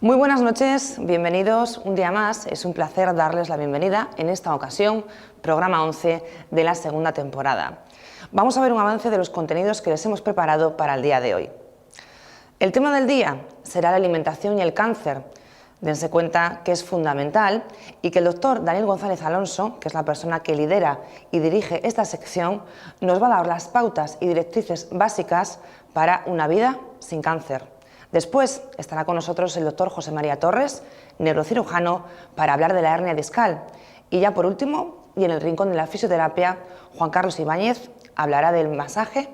Muy buenas noches, bienvenidos un día más. Es un placer darles la bienvenida en esta ocasión, programa 11 de la segunda temporada. Vamos a ver un avance de los contenidos que les hemos preparado para el día de hoy. El tema del día será la alimentación y el cáncer. Dense cuenta que es fundamental y que el doctor Daniel González Alonso, que es la persona que lidera y dirige esta sección, nos va a dar las pautas y directrices básicas para una vida sin cáncer. Después estará con nosotros el doctor José María Torres, neurocirujano, para hablar de la hernia discal. Y ya por último, y en el rincón de la fisioterapia, Juan Carlos Ibáñez hablará del masaje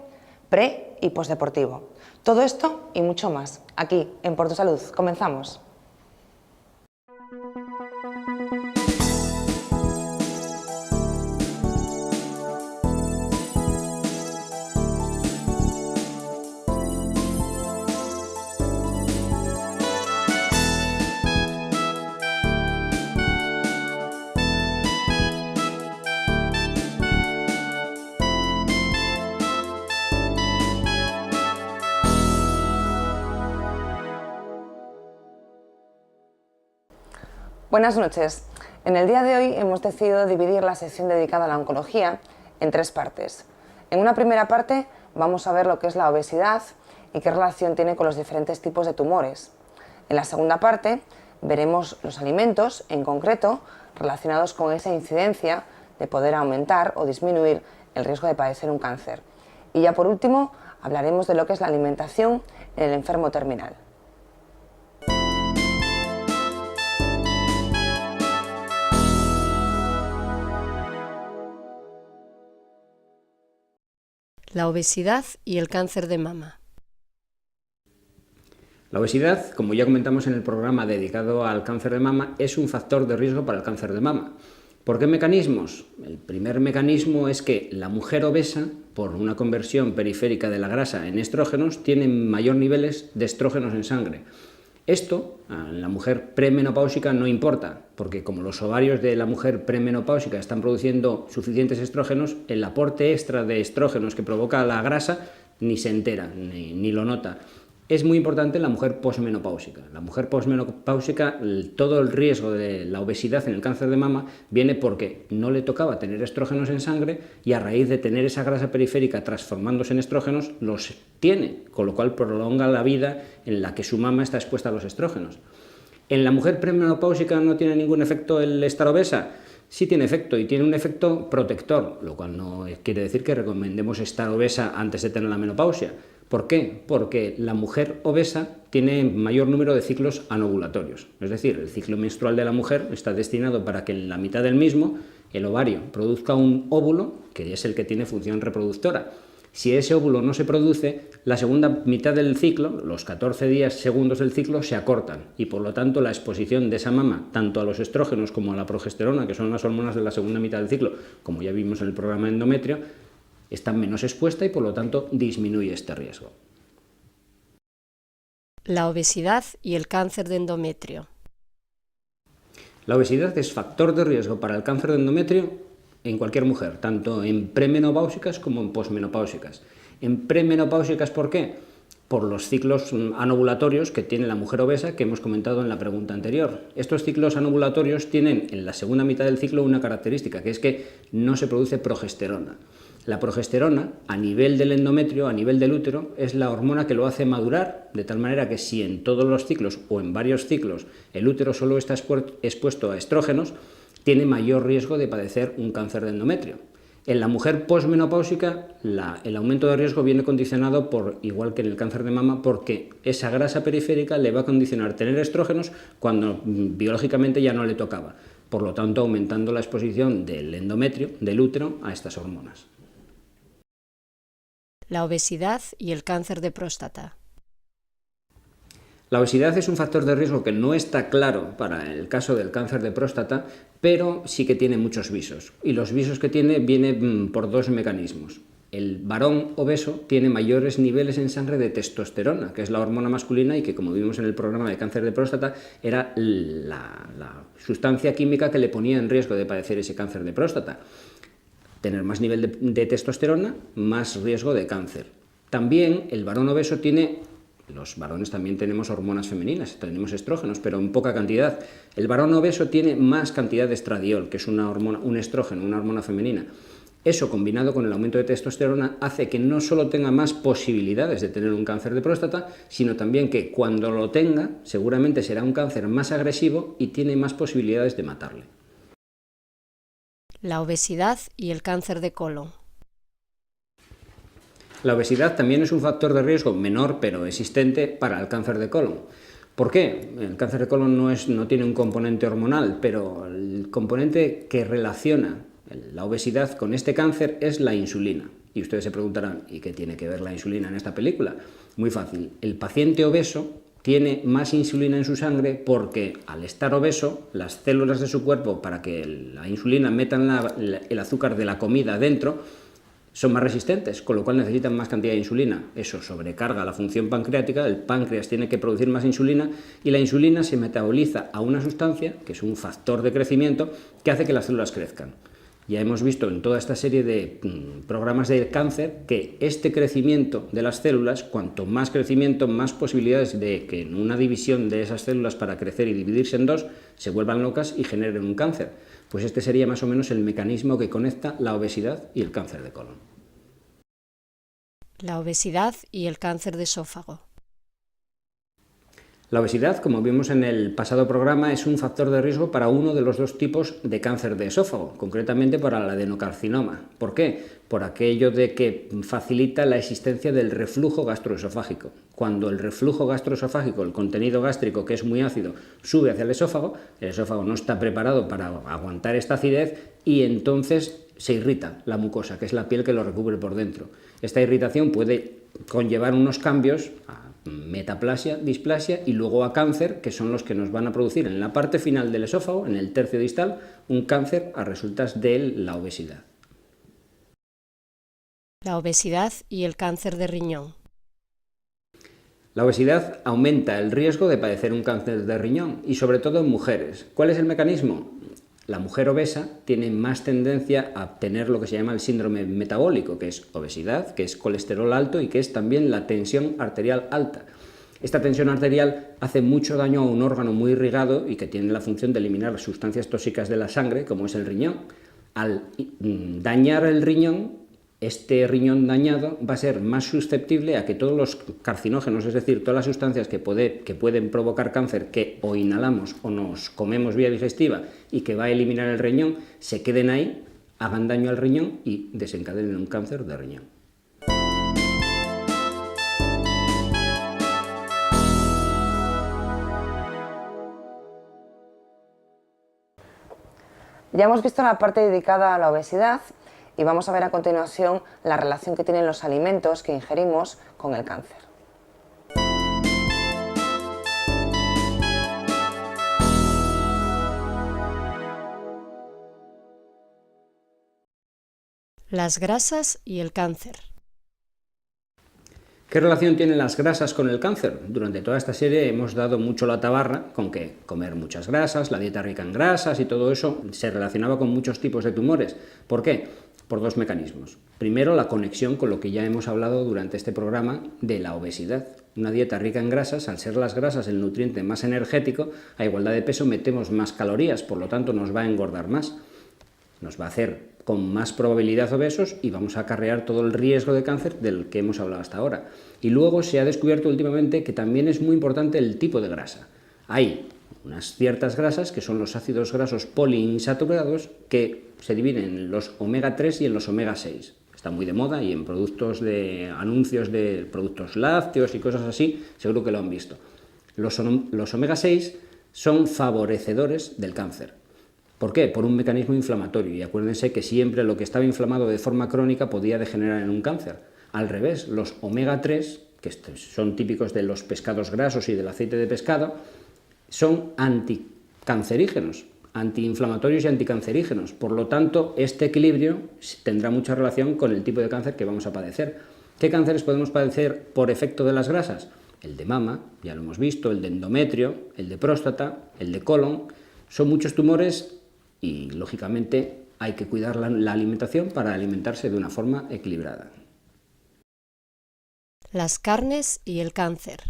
pre- y postdeportivo. Todo esto y mucho más, aquí en Por Tu Salud. Comenzamos. Buenas noches. En el día de hoy hemos decidido dividir la sección dedicada a la oncología en tres partes. En una primera parte vamos a ver lo que es la obesidad y qué relación tiene con los diferentes tipos de tumores. En la segunda parte veremos los alimentos, en concreto, relacionados con esa incidencia de poder aumentar o disminuir el riesgo de padecer un cáncer. Y ya por último hablaremos de lo que es la alimentación en el enfermo terminal. La obesidad y el cáncer de mama. La obesidad, como ya comentamos en el programa dedicado al cáncer de mama, es un factor de riesgo para el cáncer de mama. ¿Por qué mecanismos? El primer mecanismo es que la mujer obesa, por una conversión periférica de la grasa en estrógenos, tiene mayor niveles de estrógenos en sangre. Esto en la mujer premenopáusica no importa, porque como los ovarios de la mujer premenopáusica están produciendo suficientes estrógenos, el aporte extra de estrógenos que provoca la grasa ni se entera, ni lo nota. Es muy importante en la mujer posmenopáusica. La mujer posmenopáusica, todo el riesgo de la obesidad en el cáncer de mama viene porque no le tocaba tener estrógenos en sangre y a raíz de tener esa grasa periférica transformándose en estrógenos, los tiene, con lo cual prolonga la vida en la que su mama está expuesta a los estrógenos. ¿En la mujer premenopáusica no tiene ningún efecto el estar obesa? Sí tiene efecto y tiene un efecto protector, lo cual no quiere decir que recomendemos estar obesa antes de tener la menopausia. ¿Por qué? Porque la mujer obesa tiene mayor número de ciclos anovulatorios. Es decir, el ciclo menstrual de la mujer está destinado para que en la mitad del mismo el ovario produzca un óvulo, que es el que tiene función reproductora. Si ese óvulo no se produce, la segunda mitad del ciclo, los 14 días segundos del ciclo, se acortan y por lo tanto la exposición de esa mama, tanto a los estrógenos como a la progesterona, que son las hormonas de la segunda mitad del ciclo, como ya vimos en el programa de endometrio, está menos expuesta y por lo tanto disminuye este riesgo. La obesidad y el cáncer de endometrio. La obesidad es factor de riesgo para el cáncer de endometrio en cualquier mujer, tanto en premenopáusicas como en posmenopáusicas. En premenopáusicas, ¿por qué? Por los ciclos anovulatorios que tiene la mujer obesa que hemos comentado en la pregunta anterior. Estos ciclos anovulatorios tienen en la segunda mitad del ciclo una característica, que es que no se produce progesterona. La progesterona, a nivel del endometrio, a nivel del útero, es la hormona que lo hace madurar, de tal manera que si en todos los ciclos o en varios ciclos el útero solo está expuesto a estrógenos, tiene mayor riesgo de padecer un cáncer de endometrio. En la mujer posmenopáusica, el aumento de riesgo viene condicionado por, igual que en el cáncer de mama, porque esa grasa periférica le va a condicionar tener estrógenos cuando biológicamente ya no le tocaba, por lo tanto aumentando la exposición del endometrio, del útero, a estas hormonas. La obesidad y el cáncer de próstata. La obesidad es un factor de riesgo que no está claro para el caso del cáncer de próstata, pero sí que tiene muchos visos. Y los visos que tiene vienen por dos mecanismos. El varón obeso tiene mayores niveles en sangre de testosterona, que es la hormona masculina y que, como vimos en el programa de cáncer de próstata, era la sustancia química que le ponía en riesgo de padecer ese cáncer de próstata. Tener más nivel de testosterona, más riesgo de cáncer. También el varón obeso tiene Los varones también tenemos hormonas femeninas, tenemos estrógenos, pero en poca cantidad. El varón obeso tiene más cantidad de estradiol, que es una hormona, un estrógeno, una hormona femenina. Eso, combinado con el aumento de testosterona, hace que no solo tenga más posibilidades de tener un cáncer de próstata, sino también que cuando lo tenga, seguramente será un cáncer más agresivo y tiene más posibilidades de matarle. La obesidad y el cáncer de colon. La obesidad también es un factor de riesgo menor, pero existente, para el cáncer de colon. ¿Por qué? El cáncer de colon no tiene un componente hormonal, pero el componente que relaciona la obesidad con este cáncer es la insulina. Y ustedes se preguntarán, ¿y qué tiene que ver la insulina en esta película? Muy fácil. El paciente obeso tiene más insulina en su sangre porque al estar obeso, las células de su cuerpo, para que la insulina metan el azúcar de la comida dentro, son más resistentes, con lo cual necesitan más cantidad de insulina. Eso sobrecarga la función pancreática, el páncreas tiene que producir más insulina y la insulina se metaboliza a una sustancia, que es un factor de crecimiento, que hace que las células crezcan. Ya hemos visto en toda esta serie de programas de cáncer que este crecimiento de las células, cuanto más crecimiento, más posibilidades de que en una división de esas células para crecer y dividirse en dos se vuelvan locas y generen un cáncer. Pues este sería más o menos el mecanismo que conecta la obesidad y el cáncer de colon. La obesidad y el cáncer de esófago. La obesidad, como vimos en el pasado programa, es un factor de riesgo para uno de los dos tipos de cáncer de esófago, concretamente para el adenocarcinoma. ¿Por qué? Por aquello de que facilita la existencia del reflujo gastroesofágico. Cuando el reflujo gastroesofágico, el contenido gástrico, que es muy ácido, sube hacia el esófago no está preparado para aguantar esta acidez y entonces se irrita la mucosa, que es la piel que lo recubre por dentro. Esta irritación puede conllevar unos cambios a metaplasia, displasia y luego a cáncer, que son los que nos van a producir en la parte final del esófago, en el tercio distal, un cáncer a resultas de la obesidad. La obesidad y el cáncer de riñón. La obesidad aumenta el riesgo de padecer un cáncer de riñón y sobre todo en mujeres. ¿Cuál es el mecanismo? La mujer obesa tiene más tendencia a tener lo que se llama el síndrome metabólico, que es obesidad, que es colesterol alto y que es también la tensión arterial alta. Esta tensión arterial hace mucho daño a un órgano muy irrigado y que tiene la función de eliminar sustancias tóxicas de la sangre, como es el riñón. Al dañar el riñón, este riñón dañado va a ser más susceptible a que todos los carcinógenos, es decir, todas las sustancias que pueden provocar cáncer que o inhalamos o nos comemos vía digestiva y que va a eliminar el riñón, se queden ahí, hagan daño al riñón y desencadenen un cáncer de riñón. Ya hemos visto la parte dedicada a la obesidad y vamos a ver a continuación la relación que tienen los alimentos que ingerimos con el cáncer. Las grasas y el cáncer. ¿Qué relación tienen las grasas con el cáncer? Durante toda esta serie hemos dado mucho la tabarra con que comer muchas grasas, la dieta rica en grasas y todo eso se relacionaba con muchos tipos de tumores. ¿Por qué? Por dos mecanismos. Primero, la conexión con lo que ya hemos hablado durante este programa de la obesidad. Una dieta rica en grasas, al ser las grasas el nutriente más energético, a igualdad de peso metemos más calorías, por lo tanto nos va a engordar más. Nos va a hacer con más probabilidad obesos y vamos a acarrear todo el riesgo de cáncer del que hemos hablado hasta ahora. Y luego se ha descubierto últimamente que también es muy importante el tipo de grasa. Hay unas ciertas grasas que son los ácidos grasos poliinsaturados que se dividen en los omega 3 y en los omega 6. Está muy de moda y en anuncios de productos lácteos y cosas así, seguro que lo han visto. Los omega 6 son favorecedores del cáncer. ¿Por qué? Por un mecanismo inflamatorio. Y acuérdense que siempre lo que estaba inflamado de forma crónica podía degenerar en un cáncer. Al revés, los omega 3, que son típicos de los pescados grasos y del aceite de pescado, son anticancerígenos, antiinflamatorios y anticancerígenos. Por lo tanto, este equilibrio tendrá mucha relación con el tipo de cáncer que vamos a padecer. ¿Qué cánceres podemos padecer por efecto de las grasas? El de mama, ya lo hemos visto, el de endometrio, el de próstata, el de colon. Son muchos tumores y, lógicamente, hay que cuidar la alimentación para alimentarse de una forma equilibrada. Las carnes y el cáncer.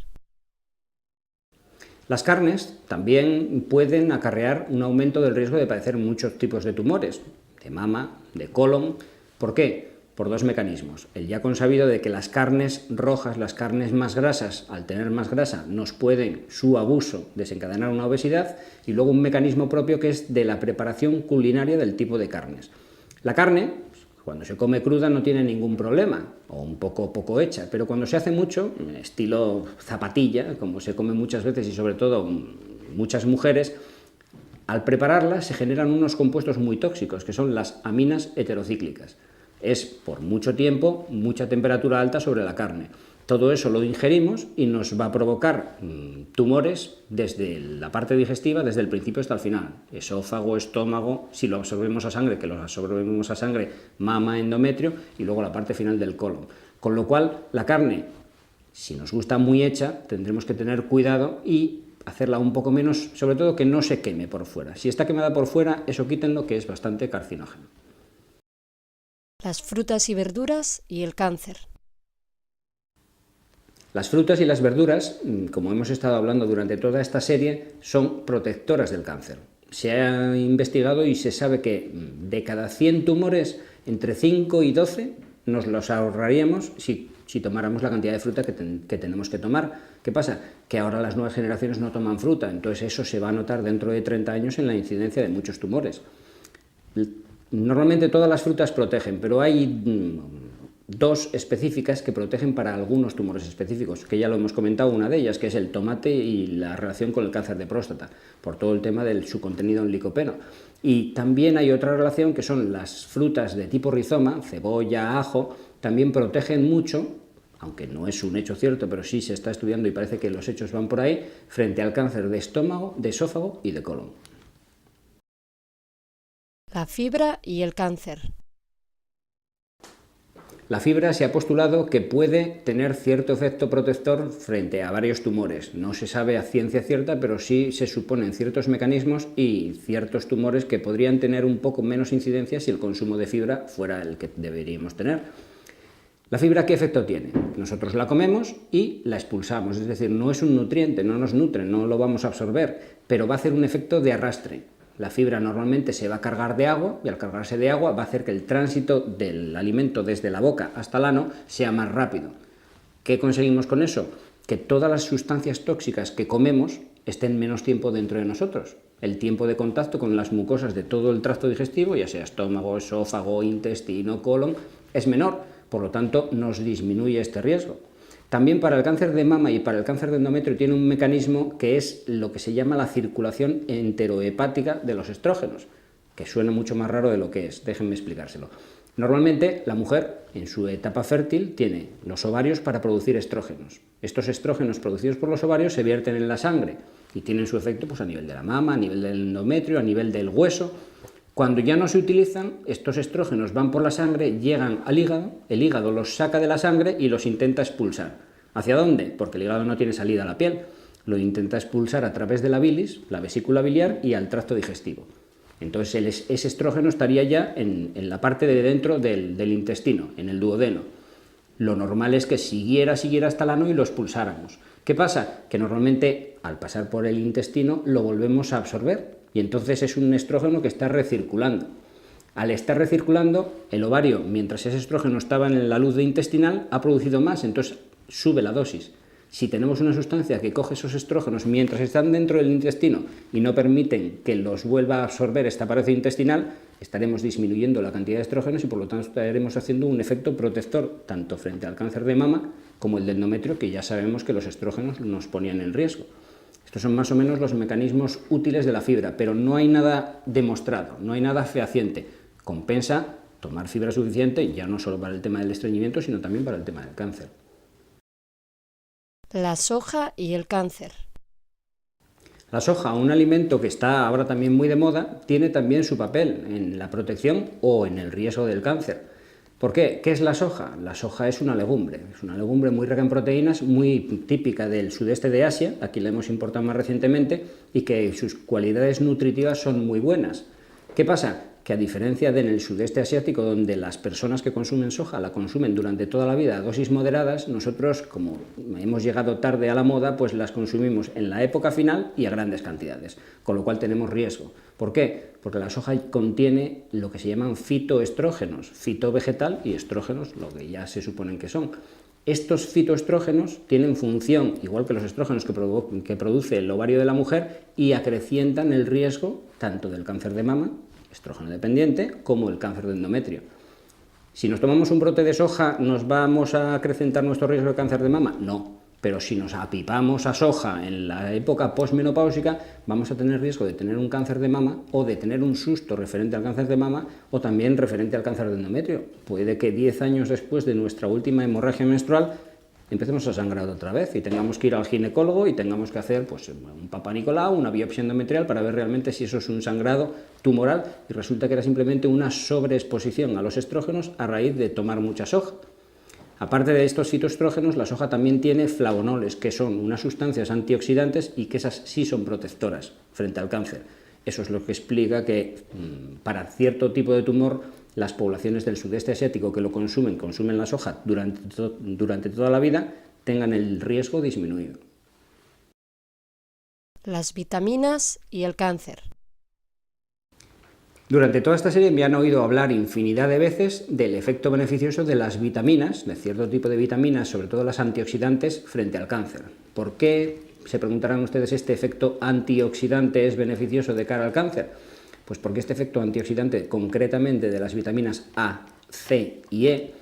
Las carnes también pueden acarrear un aumento del riesgo de padecer muchos tipos de tumores, de mama, de colon. ¿Por qué? Por dos mecanismos. El ya consabido de que las carnes rojas, las carnes más grasas, al tener más grasa, nos pueden, su abuso, desencadenar una obesidad, y luego un mecanismo propio que es de la preparación culinaria del tipo de carnes. La carne, cuando se come cruda, no tiene ningún problema, o un poco hecha, pero cuando se hace mucho, estilo zapatilla, como se come muchas veces y sobre todo muchas mujeres, al prepararla se generan unos compuestos muy tóxicos, que son las aminas heterocíclicas. Es por mucho tiempo, mucha temperatura alta sobre la carne. Todo eso lo ingerimos y nos va a provocar tumores desde la parte digestiva, desde el principio hasta el final. Esófago, estómago, si lo absorbemos a sangre, que lo absorbemos a sangre, mama, endometrio, y luego la parte final del colon. Con lo cual, la carne, si nos gusta muy hecha, tendremos que tener cuidado y hacerla un poco menos, sobre todo que no se queme por fuera. Si está quemada por fuera, eso quítenlo, que es bastante carcinógeno. Las frutas y verduras y el cáncer. Las frutas y las verduras, como hemos estado hablando durante toda esta serie, son protectoras del cáncer. Se ha investigado y se sabe que de cada 100 tumores, entre 5 y 12 nos los ahorraríamos si tomáramos la cantidad de fruta que tenemos que tomar. ¿Qué pasa? Que ahora las nuevas generaciones no toman fruta, entonces eso se va a notar dentro de 30 años en la incidencia de muchos tumores. Normalmente todas las frutas protegen, pero hay dos específicas que protegen para algunos tumores específicos, que ya lo hemos comentado, una de ellas, que es el tomate y la relación con el cáncer de próstata, por todo el tema de su contenido en licopeno. Y también hay otra relación, que son las frutas de tipo rizoma, cebolla, ajo, también protegen mucho, aunque no es un hecho cierto, pero sí se está estudiando y parece que los hechos van por ahí, frente al cáncer de estómago, de esófago y de colon. La fibra y el cáncer. La fibra se ha postulado que puede tener cierto efecto protector frente a varios tumores. No se sabe a ciencia cierta, pero sí se suponen ciertos mecanismos y ciertos tumores que podrían tener un poco menos incidencia si el consumo de fibra fuera el que deberíamos tener. ¿La fibra qué efecto tiene? Nosotros la comemos y la expulsamos, es decir, no es un nutriente, no nos nutre, no lo vamos a absorber, pero va a hacer un efecto de arrastre. La fibra normalmente se va a cargar de agua y al cargarse de agua va a hacer que el tránsito del alimento desde la boca hasta el ano sea más rápido. ¿Qué conseguimos con eso? Que todas las sustancias tóxicas que comemos estén menos tiempo dentro de nosotros. El tiempo de contacto con las mucosas de todo el tracto digestivo, ya sea estómago, esófago, intestino, colon, es menor, por lo tanto nos disminuye este riesgo. También para el cáncer de mama y para el cáncer de endometrio tiene un mecanismo que es lo que se llama la circulación enterohepática de los estrógenos, que suena mucho más raro de lo que es, déjenme explicárselo. Normalmente la mujer en su etapa fértil tiene los ovarios para producir estrógenos. Estos estrógenos producidos por los ovarios se vierten en la sangre y tienen su efecto pues, a nivel de la mama, a nivel del endometrio, a nivel del hueso. Cuando ya no se utilizan, estos estrógenos van por la sangre, llegan al hígado, el hígado los saca de la sangre y los intenta expulsar. ¿Hacia dónde? Porque el hígado no tiene salida a la piel. Lo intenta expulsar a través de la bilis, la vesícula biliar y al tracto digestivo. Entonces ese estrógeno estaría ya en la parte de dentro del intestino, en el duodeno. Lo normal es que siguiera hasta el ano y lo expulsáramos. ¿Qué pasa? Que normalmente al pasar por el intestino lo volvemos a absorber. Y entonces es un estrógeno que está recirculando. Al estar recirculando, el ovario, mientras ese estrógeno estaba en la luz intestinal, ha producido más, entonces sube la dosis. Si tenemos una sustancia que coge esos estrógenos mientras están dentro del intestino y no permiten que los vuelva a absorber esta pared intestinal, estaremos disminuyendo la cantidad de estrógenos y por lo tanto estaremos haciendo un efecto protector tanto frente al cáncer de mama como el de endometrio, que ya sabemos que los estrógenos nos ponían en riesgo. Estos son más o menos los mecanismos útiles de la fibra, pero no hay nada demostrado, no hay nada fehaciente. Compensa tomar fibra suficiente, ya no solo para el tema del estreñimiento, sino también para el tema del cáncer. La soja y el cáncer. La soja, un alimento que está ahora también muy de moda, tiene también su papel en la protección o en el riesgo del cáncer. ¿Por qué? ¿Qué es la soja? La soja es una legumbre muy rica en proteínas, muy típica del sudeste de Asia, aquí la hemos importado más recientemente, y que sus cualidades nutritivas son muy buenas. ¿Qué pasa? que a diferencia de en el sudeste asiático, donde las personas que consumen soja la consumen durante toda la vida a dosis moderadas, nosotros, como hemos llegado tarde a la moda, pues las consumimos en la época final y a grandes cantidades, con lo cual tenemos riesgo. ¿Por qué? Porque la soja contiene lo que se llaman fitoestrógenos, fito vegetal y estrógenos, lo que ya se suponen que son. Estos fitoestrógenos tienen función, igual que los estrógenos que produce el ovario de la mujer, y acrecientan el riesgo tanto del cáncer de mama, estrógeno dependiente, como el cáncer de endometrio. Si nos tomamos un brote de soja, ¿nos vamos a acrecentar nuestro riesgo de cáncer de mama? No. Pero si nos apipamos a soja en la época posmenopáusica, vamos a tener riesgo de tener un cáncer de mama o de tener un susto referente al cáncer de mama o también referente al cáncer de endometrio. Puede que 10 años después de nuestra última hemorragia menstrual empecemos a sangrar otra vez y tengamos que ir al ginecólogo y tengamos que hacer pues, un Papá Nicolau, una biopsia endometrial para ver realmente si eso es un sangrado tumoral y resulta que era simplemente una sobreexposición a los estrógenos a raíz de tomar mucha soja. Aparte de estos fitoestrógenos, la soja también tiene flavonoles, que son unas sustancias antioxidantes y que esas sí son protectoras frente al cáncer. Eso es lo que explica que para cierto tipo de tumor las poblaciones del sudeste asiático que lo consumen la soja durante toda la vida, tengan el riesgo disminuido. Las vitaminas y el cáncer. Durante toda esta serie me han oído hablar infinidad de veces del efecto beneficioso de las vitaminas, de cierto tipo de vitaminas, sobre todo las antioxidantes, frente al cáncer. ¿Por qué, se preguntarán ustedes, este efecto antioxidante es beneficioso de cara al cáncer? Pues porque este efecto antioxidante, concretamente de las vitaminas A, C y E,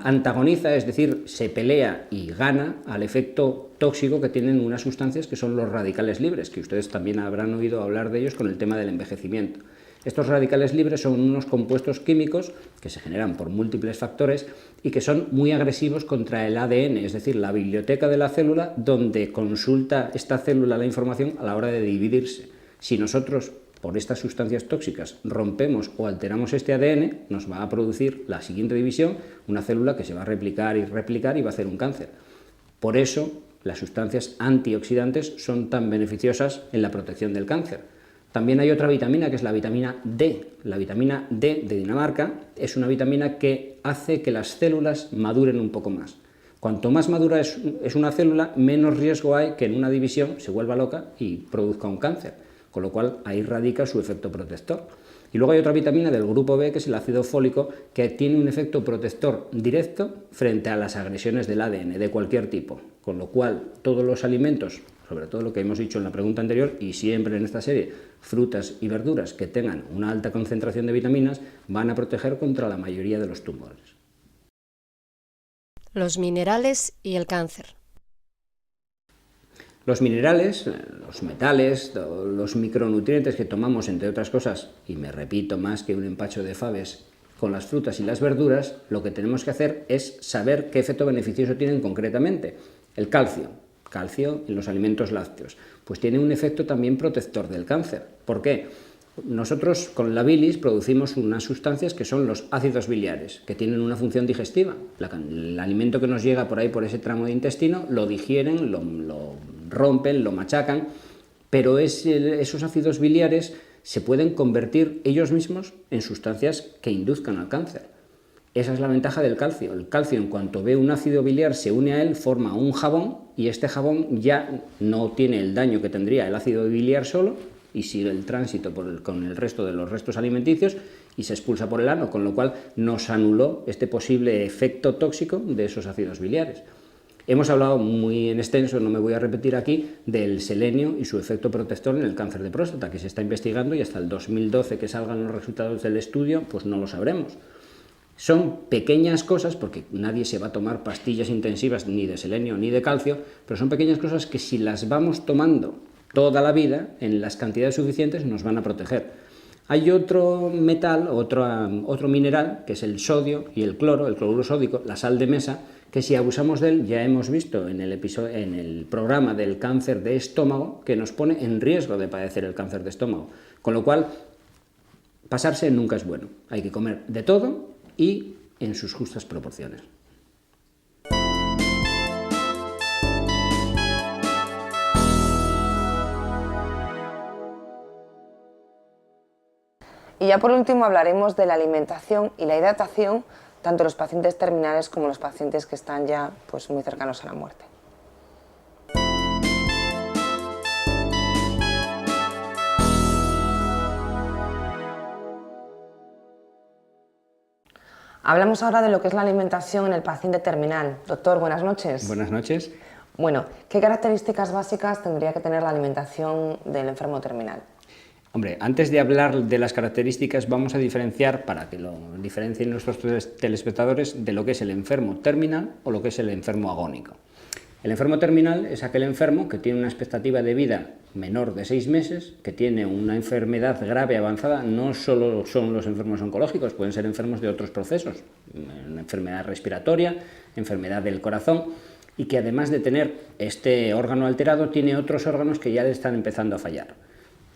antagoniza, es decir, se pelea y gana al efecto tóxico que tienen unas sustancias que son los radicales libres, que ustedes también habrán oído hablar de ellos con el tema del envejecimiento. Estos radicales libres son unos compuestos químicos que se generan por múltiples factores y que son muy agresivos contra el ADN, es decir, la biblioteca de la célula donde consulta esta célula la información a la hora de dividirse. Si nosotros, por estas sustancias tóxicas, rompemos o alteramos este ADN, nos va a producir la siguiente división, una célula que se va a replicar y va a hacer un cáncer. Por eso, las sustancias antioxidantes son tan beneficiosas en la protección del cáncer. También hay otra vitamina que es la vitamina D. La vitamina D de Dinamarca es una vitamina que hace que las células maduren un poco más. Cuanto más madura es una célula, menos riesgo hay que en una división se vuelva loca y produzca un cáncer. Con lo cual ahí radica su efecto protector. Y luego hay otra vitamina del grupo B, que es el ácido fólico, que tiene un efecto protector directo frente a las agresiones del ADN de cualquier tipo. Con lo cual todos los alimentos, sobre todo lo que hemos dicho en la pregunta anterior y siempre en esta serie, frutas y verduras que tengan una alta concentración de vitaminas, van a proteger contra la mayoría de los tumores. Los minerales y el cáncer. Los minerales, los metales, los micronutrientes que tomamos, entre otras cosas, y me repito más que un empacho de faves, con las frutas y las verduras, lo que tenemos que hacer es saber qué efecto beneficioso tienen concretamente. El calcio en los alimentos lácteos, pues tiene un efecto también protector del cáncer. ¿Por qué? Nosotros con la bilis producimos unas sustancias que son los ácidos biliares, que tienen una función digestiva. El alimento que nos llega por ahí, por ese tramo de intestino, lo digieren, lo rompen, lo machacan, pero esos ácidos biliares se pueden convertir ellos mismos en sustancias que induzcan al cáncer. Esa es la ventaja del calcio. El calcio, en cuanto ve un ácido biliar, se une a él, forma un jabón, y este jabón ya no tiene el daño que tendría el ácido biliar solo, y sigue el tránsito con el resto de los restos alimenticios y se expulsa por el ano, con lo cual nos anuló este posible efecto tóxico de esos ácidos biliares. Hemos hablado muy en extenso, no me voy a repetir aquí, del selenio y su efecto protector en el cáncer de próstata, que se está investigando y hasta el 2012 que salgan los resultados del estudio, pues no lo sabremos. Son pequeñas cosas, porque nadie se va a tomar pastillas intensivas ni de selenio ni de calcio, pero son pequeñas cosas que si las vamos tomando toda la vida, en las cantidades suficientes, nos van a proteger. Hay otro metal, otro mineral, que es el sodio y el cloruro sódico, la sal de mesa, que si abusamos de él, ya hemos visto en el programa del cáncer de estómago, que nos pone en riesgo de padecer el cáncer de estómago. Con lo cual, pasarse nunca es bueno. Hay que comer de todo y en sus justas proporciones. Y ya por último hablaremos de la alimentación y la hidratación, tanto los pacientes terminales como los pacientes que están ya pues, muy cercanos a la muerte. Hablamos ahora de lo que es la alimentación en el paciente terminal. Doctor, buenas noches. Buenas noches. Bueno, ¿qué características básicas tendría que tener la alimentación del enfermo terminal? Hombre, antes de hablar de las características, vamos a diferenciar, para que lo diferencien nuestros telespectadores, de lo que es el enfermo terminal o lo que es el enfermo agónico. El enfermo terminal es aquel enfermo que tiene una expectativa de vida menor de 6 meses, que tiene una enfermedad grave avanzada. No solo son los enfermos oncológicos, pueden ser enfermos de otros procesos, una enfermedad respiratoria, enfermedad del corazón, y que además de tener este órgano alterado, tiene otros órganos que ya le están empezando a fallar.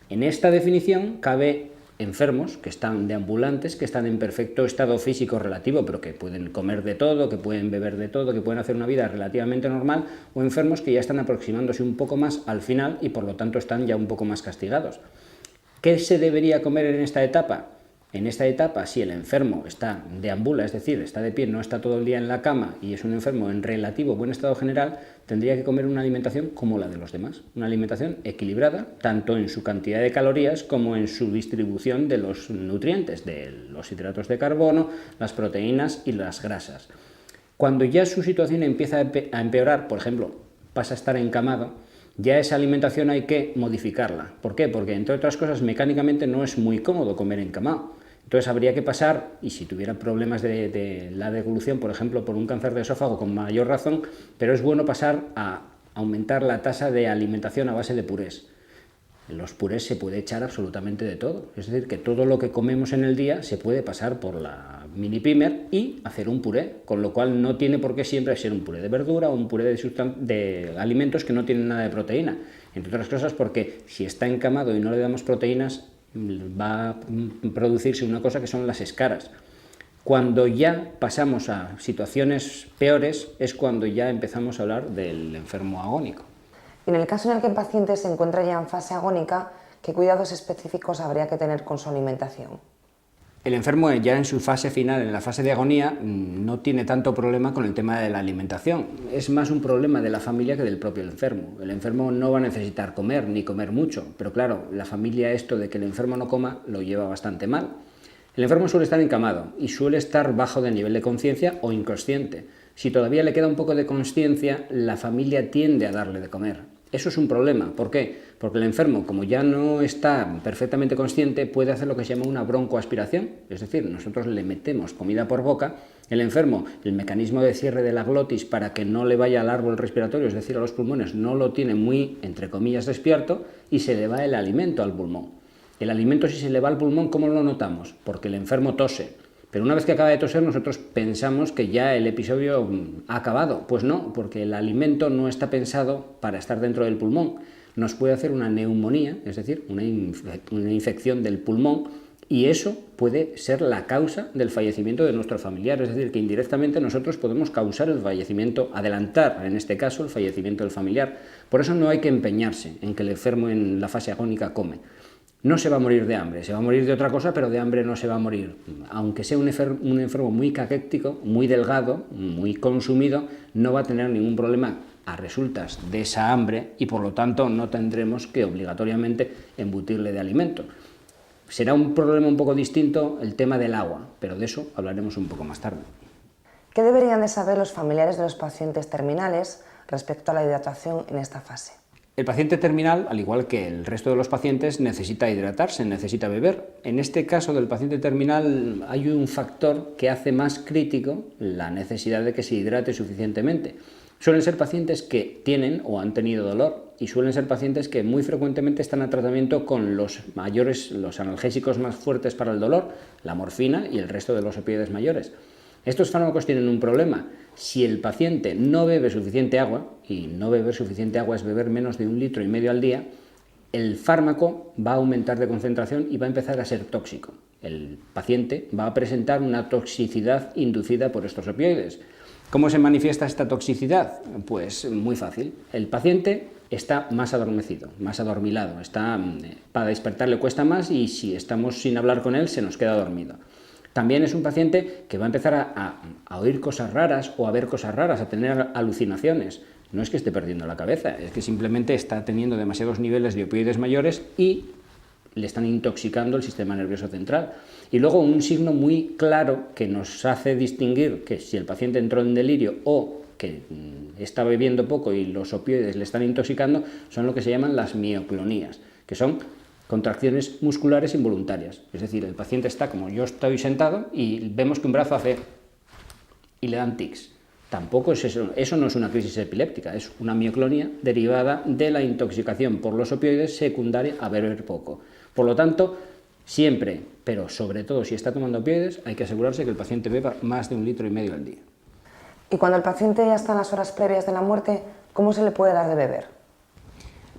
En esta definición cabe enfermos que están deambulantes, que están en perfecto estado físico relativo, pero que pueden comer de todo, que pueden beber de todo, que pueden hacer una vida relativamente normal, o enfermos que ya están aproximándose un poco más al final y por lo tanto están ya un poco más castigados. ¿Qué se debería comer en esta etapa? En esta etapa, si el enfermo deambula, es decir, está de pie, no está todo el día en la cama y es un enfermo en relativo buen estado general, tendría que comer una alimentación como la de los demás, una alimentación equilibrada, tanto en su cantidad de calorías como en su distribución de los nutrientes, de los hidratos de carbono, las proteínas y las grasas. Cuando ya su situación empieza a empeorar, por ejemplo, pasa a estar encamado, ya esa alimentación hay que modificarla. ¿Por qué? Porque, entre otras cosas, mecánicamente no es muy cómodo comer encamado. Entonces habría que pasar, y si tuviera problemas de la devolución, por ejemplo, por un cáncer de esófago, con mayor razón, pero es bueno pasar a aumentar la tasa de alimentación a base de purés. En los purés se puede echar absolutamente de todo, es decir, que todo lo que comemos en el día se puede pasar por la mini primer y hacer un puré, con lo cual no tiene por qué siempre ser un puré de verdura o un puré de alimentos que no tienen nada de proteína, entre otras cosas porque si está encamado y no le damos proteínas, va a producirse una cosa que son las escaras. Cuando ya pasamos a situaciones peores es cuando ya empezamos a hablar del enfermo agónico. En el caso en el que el paciente se encuentra ya en fase agónica, ¿qué cuidados específicos habría que tener con su alimentación? El enfermo ya en su fase final, en la fase de agonía, no tiene tanto problema con el tema de la alimentación. Es más un problema de la familia que del propio enfermo. El enfermo no va a necesitar comer, ni comer mucho, pero claro, la familia esto de que el enfermo no coma lo lleva bastante mal. El enfermo suele estar encamado y suele estar bajo de nivel de conciencia o inconsciente. Si todavía le queda un poco de consciencia, la familia tiende a darle de comer. Eso es un problema. ¿Por qué? Porque el enfermo, como ya no está perfectamente consciente, puede hacer lo que se llama una broncoaspiración. Es decir, nosotros le metemos comida por boca, el enfermo, el mecanismo de cierre de la glotis para que no le vaya al árbol respiratorio, es decir, a los pulmones, no lo tiene muy, entre comillas, despierto y se le va el alimento al pulmón. El alimento, si se le va al pulmón, ¿cómo lo notamos? Porque el enfermo tose. Pero una vez que acaba de toser, nosotros pensamos que ya el episodio ha acabado. Pues no, porque el alimento no está pensado para estar dentro del pulmón. Nos puede hacer una neumonía, es decir, una infección del pulmón, y eso puede ser la causa del fallecimiento de nuestro familiar. Es decir, que indirectamente nosotros podemos causar el fallecimiento, adelantar en este caso el fallecimiento del familiar. Por eso no hay que empeñarse en que el enfermo en la fase agónica come. No se va a morir de hambre, se va a morir de otra cosa, pero de hambre no se va a morir. Aunque sea un enfermo muy caquéctico, muy delgado, muy consumido, no va a tener ningún problema a resultas de esa hambre y por lo tanto no tendremos que obligatoriamente embutirle de alimento. Será un problema un poco distinto el tema del agua, pero de eso hablaremos un poco más tarde. ¿Qué deberían de saber los familiares de los pacientes terminales respecto a la hidratación en esta fase? El paciente terminal, al igual que el resto de los pacientes, necesita hidratarse, necesita beber. En este caso del paciente terminal hay un factor que hace más crítico la necesidad de que se hidrate suficientemente. Suelen ser pacientes que tienen o han tenido dolor y suelen ser pacientes que muy frecuentemente están a tratamiento con los analgésicos más fuertes para el dolor, la morfina y el resto de los opioides mayores. Estos fármacos tienen un problema. Si el paciente no bebe suficiente agua, y no beber suficiente agua es beber menos de 1,5 litros al día, el fármaco va a aumentar de concentración y va a empezar a ser tóxico. El paciente va a presentar una toxicidad inducida por estos opioides. ¿Cómo se manifiesta esta toxicidad? Pues muy fácil. El paciente está más adormecido, más adormilado, para despertar le cuesta más y si estamos sin hablar con él se nos queda dormido. También es un paciente que va a empezar a oír cosas raras o a ver cosas raras, a tener alucinaciones. No es que esté perdiendo la cabeza, es que simplemente está teniendo demasiados niveles de opioides mayores y le están intoxicando el sistema nervioso central. Y luego un signo muy claro que nos hace distinguir que si el paciente entró en delirio o que está bebiendo poco y los opioides le están intoxicando, son lo que se llaman las mioclonías, que son contracciones musculares involuntarias. Es decir, el paciente está como yo estoy sentado y vemos que un brazo hace y le dan tics. Tampoco es eso no es una crisis epiléptica, es una mioclonía derivada de la intoxicación por los opioides secundaria a beber poco. Por lo tanto, siempre, pero sobre todo si está tomando opioides, hay que asegurarse que el paciente beba más de 1,5 litros al día. Y cuando el paciente ya está en las horas previas de la muerte, ¿cómo se le puede dar de beber?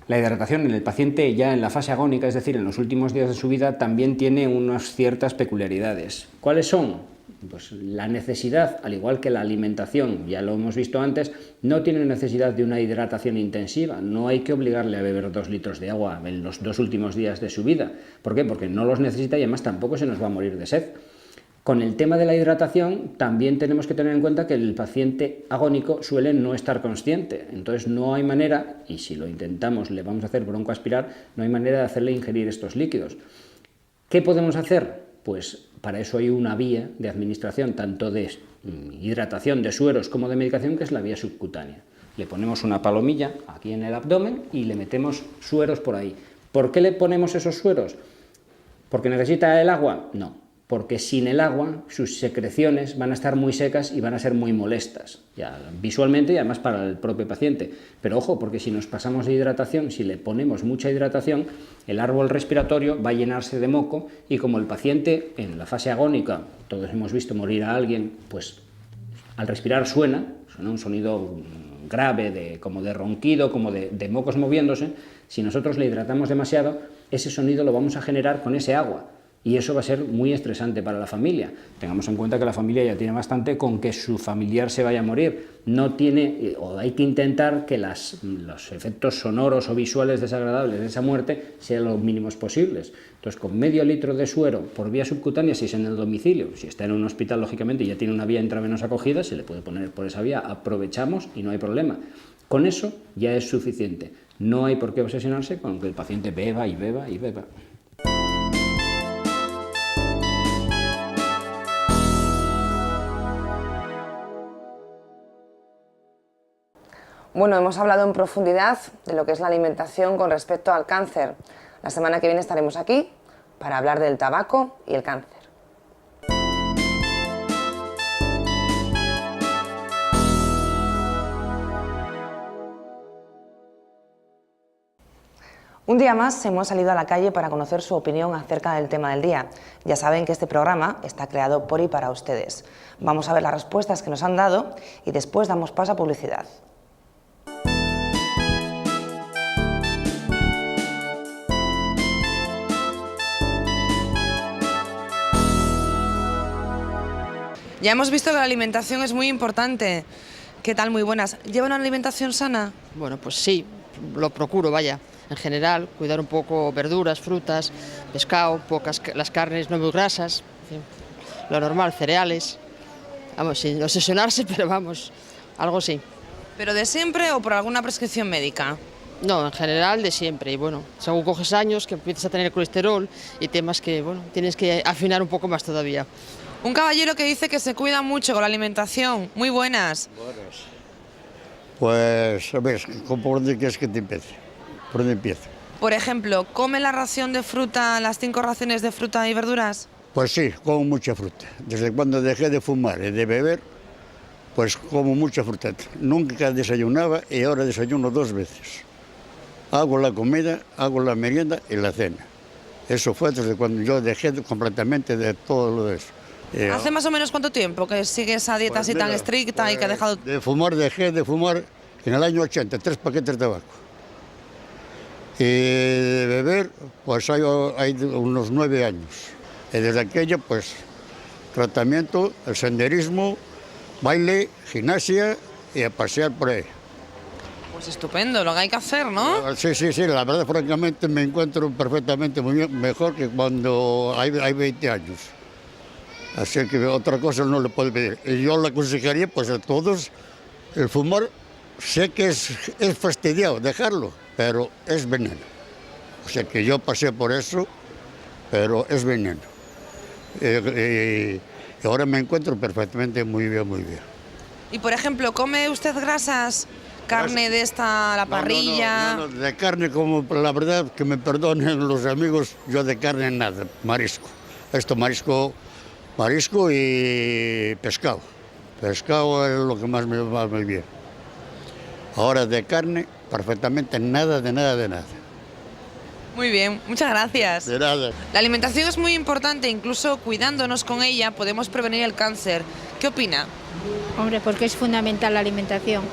La hidratación en el paciente ya en la fase agónica, es decir, en los últimos días de su vida, también tiene unas ciertas peculiaridades. ¿Cuáles son? Pues la necesidad, al igual que la alimentación, ya lo hemos visto antes, no tiene necesidad de una hidratación intensiva, no hay que obligarle a beber 2 litros de agua en los 2 últimos días de su vida. ¿Por qué? Porque no los necesita y además tampoco se nos va a morir de sed. Con el tema de la hidratación también tenemos que tener en cuenta que el paciente agónico suele no estar consciente, entonces no hay manera, y si lo intentamos le vamos a hacer broncoaspirar, no hay manera de hacerle ingerir estos líquidos. ¿Qué podemos hacer? Pues para eso hay una vía de administración, tanto de hidratación de sueros como de medicación, que es la vía subcutánea. Le ponemos una palomilla aquí en el abdomen y le metemos sueros por ahí. ¿Por qué le ponemos esos sueros? ¿Porque necesita el agua? No. Porque sin el agua sus secreciones van a estar muy secas y van a ser muy molestas, ya visualmente y además para el propio paciente. Pero ojo, porque si nos pasamos de hidratación, si le ponemos mucha hidratación, el árbol respiratorio va a llenarse de moco y como el paciente en la fase agónica, todos hemos visto morir a alguien, pues al respirar suena un sonido grave, como de ronquido, como de mocos moviéndose. Si nosotros le hidratamos demasiado, ese sonido lo vamos a generar con ese agua. Y eso va a ser muy estresante para la familia. Tengamos en cuenta que la familia ya tiene bastante con que su familiar se vaya a morir. No tiene, o hay que intentar que los efectos sonoros o visuales desagradables de esa muerte sean los mínimos posibles. Entonces, con medio litro de suero por vía subcutánea, si es en el domicilio, si está en un hospital, lógicamente, y ya tiene una vía intravenosa acogida, se le puede poner por esa vía, aprovechamos y no hay problema. Con eso ya es suficiente. No hay por qué obsesionarse con que el paciente beba y beba y beba. Bueno, hemos hablado en profundidad de lo que es la alimentación con respecto al cáncer. La semana que viene estaremos aquí para hablar del tabaco y el cáncer. Un día más hemos salido a la calle para conocer su opinión acerca del tema del día. Ya saben que este programa está creado por y para ustedes. Vamos a ver las respuestas que nos han dado y después damos paso a publicidad. Ya hemos visto que la alimentación es muy importante. ¿Qué tal? Muy buenas. ¿Lleva una alimentación sana? Bueno, pues sí, lo procuro, vaya. En general, cuidar un poco verduras, frutas, pescado, las carnes no muy grasas, en fin, lo normal, cereales. Vamos, sin obsesionarse, pero vamos, algo sí. ¿Pero de siempre o por alguna prescripción médica? No, en general de siempre. Y bueno, según coges años, que empiezas a tener colesterol y temas que, bueno, tienes que afinar un poco más todavía. Un caballero que dice que se cuida mucho con la alimentación. Muy buenas. Buenas. Pues, a ver, ¿por dónde quieres que te empiece? ¿Por dónde empiezo? Por ejemplo, ¿come la ración de fruta, las 5 raciones de fruta y verduras? Pues sí, como mucha fruta. Desde cuando dejé de fumar y de beber, pues como mucha fruta. Nunca desayunaba y ahora desayuno 2 veces. Hago la comida, hago la merienda y la cena. Eso fue desde cuando yo dejé completamente de todo lo de eso. ¿Hace más o menos cuánto tiempo que sigue esa dieta así tan estricta y que ha dejado...? De fumar, dejé de fumar en el año 80, 3 paquetes de tabaco. Y de beber, pues hay unos 9 años. Y desde aquello, pues, tratamiento, el senderismo, baile, gimnasia y a pasear por ahí. Pues estupendo, lo que hay que hacer, ¿no? Sí, sí, sí, la verdad, francamente, me encuentro perfectamente muy bien, mejor que cuando hay 20 años. Así que otra cosa no le puedo pedir. Y yo le aconsejaría, pues a todos, el fumar, sé que es fastidiado dejarlo, pero es veneno. O sea que yo pasé por eso, pero es veneno. Y ahora me encuentro perfectamente muy bien, muy bien. Y por ejemplo, ¿come usted grasas? Carne de esta, la parrilla. No, de carne, como la verdad, que me perdonen los amigos, yo de carne nada, marisco. Esto marisco y pescado. Pescado es lo que más me va muy bien. Ahora de carne, perfectamente nada, de nada, de nada. Muy bien, muchas gracias. De nada. La alimentación es muy importante, incluso cuidándonos con ella podemos prevenir el cáncer. ¿Qué opina? Hombre, porque es fundamental la alimentación,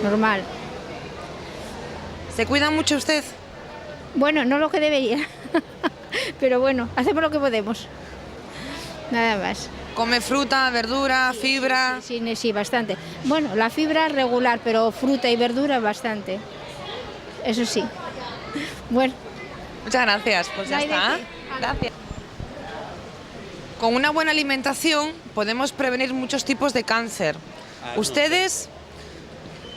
normal. ¿Se cuida mucho usted? Bueno, no lo que debería, pero bueno, hacemos lo que podemos. Nada más. ¿Come fruta, verdura, fibra? Sí, sí, bastante. Bueno, la fibra regular, pero fruta y verdura bastante. Eso sí. Bueno. Muchas gracias, pues ya No hay de está. qué. Gracias. Con una buena alimentación podemos prevenir muchos tipos de cáncer. ¿Ustedes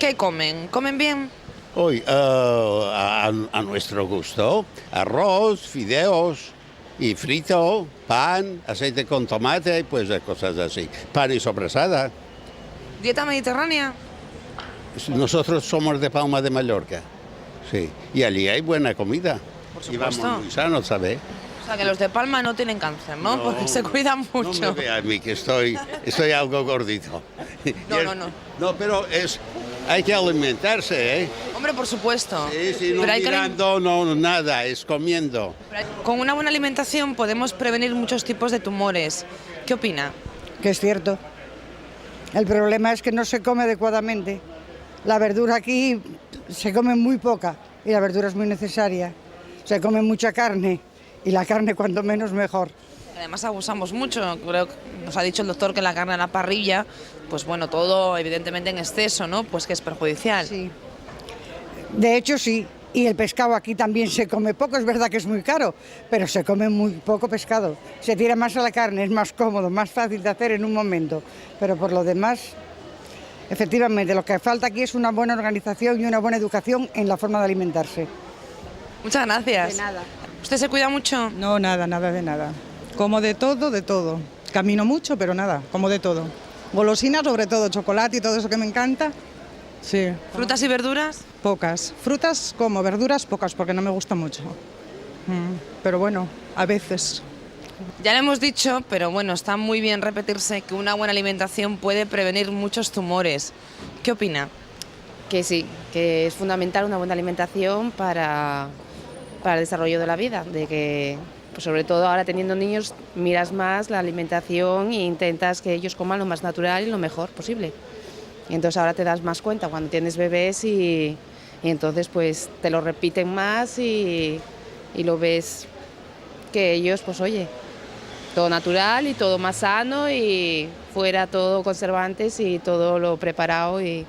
qué comen? ¿Comen bien? Hoy, a nuestro gusto, arroz, fideos y frito, pan, aceite con tomate, pues cosas así. Pan y sobrasada. ¿Dieta mediterránea? Nosotros somos de Palma de Mallorca, sí. Y allí hay buena comida. Por Y vamos supuesto. muy sanos, ¿sabes? O sea, que los de Palma no tienen cáncer, ¿no? Porque se cuidan mucho. No me vea a mí que estoy algo gordito. No. No, pero hay que alimentarse, ¿eh? Hombre, por supuesto. Sí, sí, no Pero hay que mirando, no, nada, es comiendo. Con una buena alimentación podemos prevenir muchos tipos de tumores. ¿Qué opina? Que es cierto. El problema es que no se come adecuadamente. La verdura aquí se come muy poca y la verdura es muy necesaria. Se come mucha carne y la carne cuanto menos mejor. Además abusamos mucho, creo que nos ha dicho el doctor que la carne a la parrilla, pues bueno, todo evidentemente en exceso, ¿no? Pues que es perjudicial. Sí. De hecho sí, y el pescado aquí también se come poco, es verdad que es muy caro, pero se come muy poco pescado. Se tira más a la carne, es más cómodo, más fácil de hacer en un momento, pero por lo demás, efectivamente, lo que falta aquí es una buena organización y una buena educación en la forma de alimentarse. Muchas gracias. De nada. ¿Usted se cuida mucho? No, nada, nada de nada. Como de todo, de todo. Camino mucho, pero nada, como de todo. Golosinas, sobre todo, chocolate y todo eso que me encanta. Sí. ¿Frutas y verduras? Pocas. Frutas como, verduras pocas, porque no me gusta mucho. Pero bueno, a veces. Ya le hemos dicho, pero bueno, está muy bien repetirse que una buena alimentación puede prevenir muchos tumores. ¿Qué opina? Que sí, que es fundamental una buena alimentación para el desarrollo de la vida, de que pues sobre todo ahora teniendo niños miras más la alimentación e intentas que ellos coman lo más natural y lo mejor posible. Y entonces ahora te das más cuenta cuando tienes bebés y entonces pues te lo repiten más y lo ves que ellos pues oye, todo natural y todo más sano y fuera todo conservantes y todo lo preparado y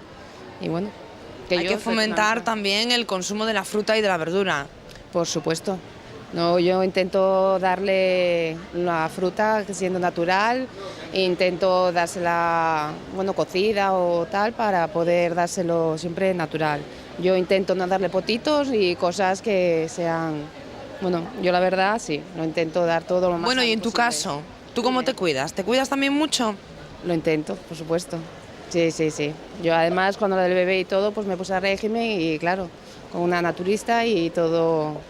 bueno. Hay que fomentar también el consumo de la fruta y de la verdura. Por supuesto. No, yo intento darle la fruta siendo natural, intento dársela cocida o tal para poder dárselo siempre natural. Yo intento no darle potitos y cosas que sean, yo la verdad sí, lo intento dar todo lo más Bueno, y en tu posible. caso, ¿tú cómo te cuidas? ¿Te cuidas también mucho? Lo intento, por supuesto. Sí. Yo además cuando era del bebé y todo, pues me puse a régimen y claro, con una naturista y todo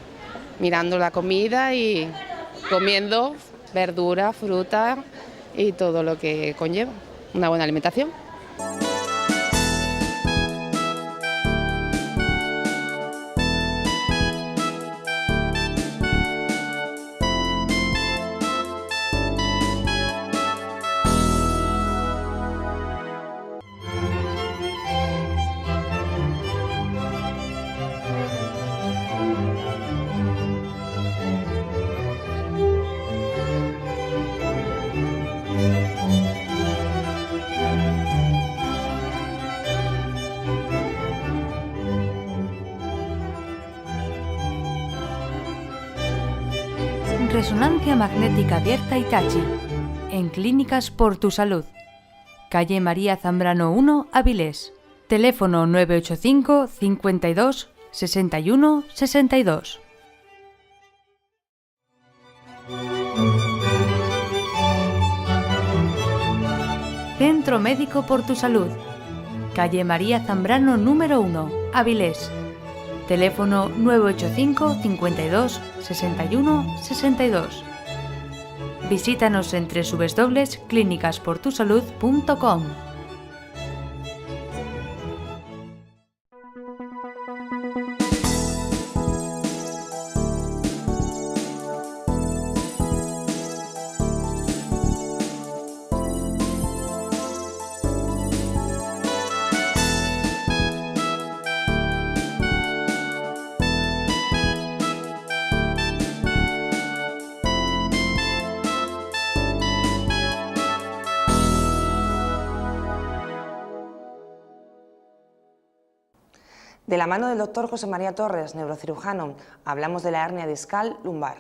mirando la comida y comiendo verdura, fruta y todo lo que conlleva una buena alimentación. Resonancia magnética abierta Hitachi. En Clínicas por tu Salud. Calle María Zambrano 1, Avilés. Teléfono 985 52 61 62. Centro Médico por tu Salud. Calle María Zambrano número 1, Avilés. Teléfono 985 52 61 62. Visítanos en www.clinicasportusalud.com. De la mano del doctor José María Torres, neurocirujano, hablamos de la hernia discal lumbar.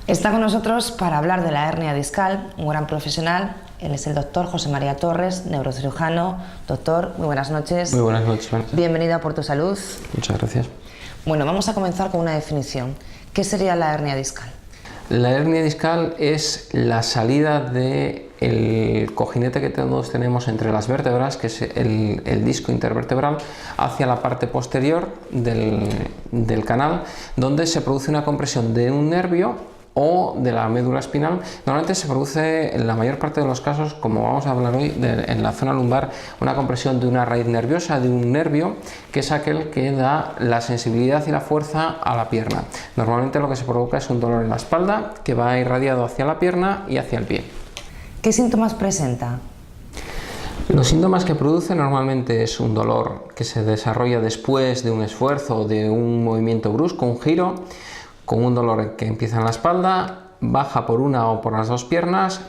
Está con nosotros para hablar de la hernia discal, un gran profesional. Él es el doctor José María Torres, neurocirujano. Doctor, muy buenas noches. Muy buenas noches. Bienvenido a Por tu Salud. Muchas gracias. Bueno, vamos a comenzar con una definición. ¿Qué sería la hernia discal? La hernia discal es la salida del cojinete que todos tenemos entre las vértebras, que es el disco intervertebral, hacia la parte posterior del canal, donde se produce una compresión de un nervio o de la médula espinal. Normalmente se produce en la mayor parte de los casos, como vamos a hablar hoy, en la zona lumbar, una compresión de una raíz nerviosa, de un nervio, que es aquel que da la sensibilidad y la fuerza a la pierna. Normalmente lo que se provoca es un dolor en la espalda que va irradiado hacia la pierna y hacia el pie. ¿Qué síntomas presenta? Los síntomas que produce normalmente es un dolor que se desarrolla después de un esfuerzo o de un movimiento brusco, un giro, con un dolor que empieza en la espalda, baja por una o por las dos piernas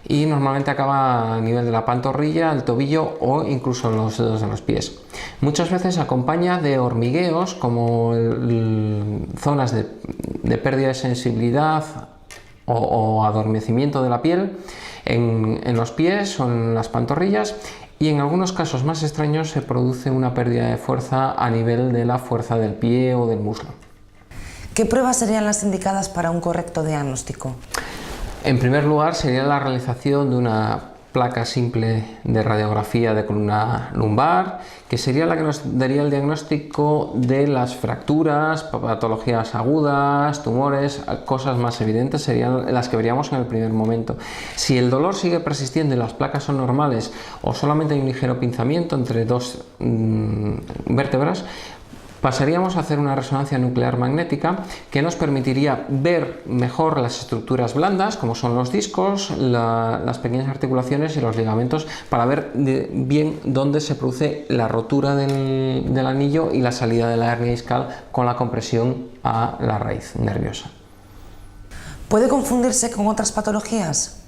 y normalmente acaba a nivel de la pantorrilla, el tobillo o incluso en los dedos de los pies. Muchas veces acompaña de hormigueos como zonas de pérdida de sensibilidad o adormecimiento de la piel en los pies o en las pantorrillas, y en algunos casos más extraños se produce una pérdida de fuerza a nivel de la fuerza del pie o del muslo. ¿Qué pruebas serían las indicadas para un correcto diagnóstico? En primer lugar sería la realización de una placa simple de radiografía de columna lumbar, que sería la que nos daría el diagnóstico de las fracturas, patologías agudas, tumores, cosas más evidentes serían las que veríamos en el primer momento. Si el dolor sigue persistiendo y las placas son normales o solamente hay un ligero pinzamiento entre dos vértebras, pasaríamos a hacer una resonancia nuclear magnética que nos permitiría ver mejor las estructuras blandas, como son los discos, las pequeñas articulaciones y los ligamentos, para ver bien dónde se produce la rotura del anillo y la salida de la hernia discal con la compresión a la raíz nerviosa. ¿Puede confundirse con otras patologías?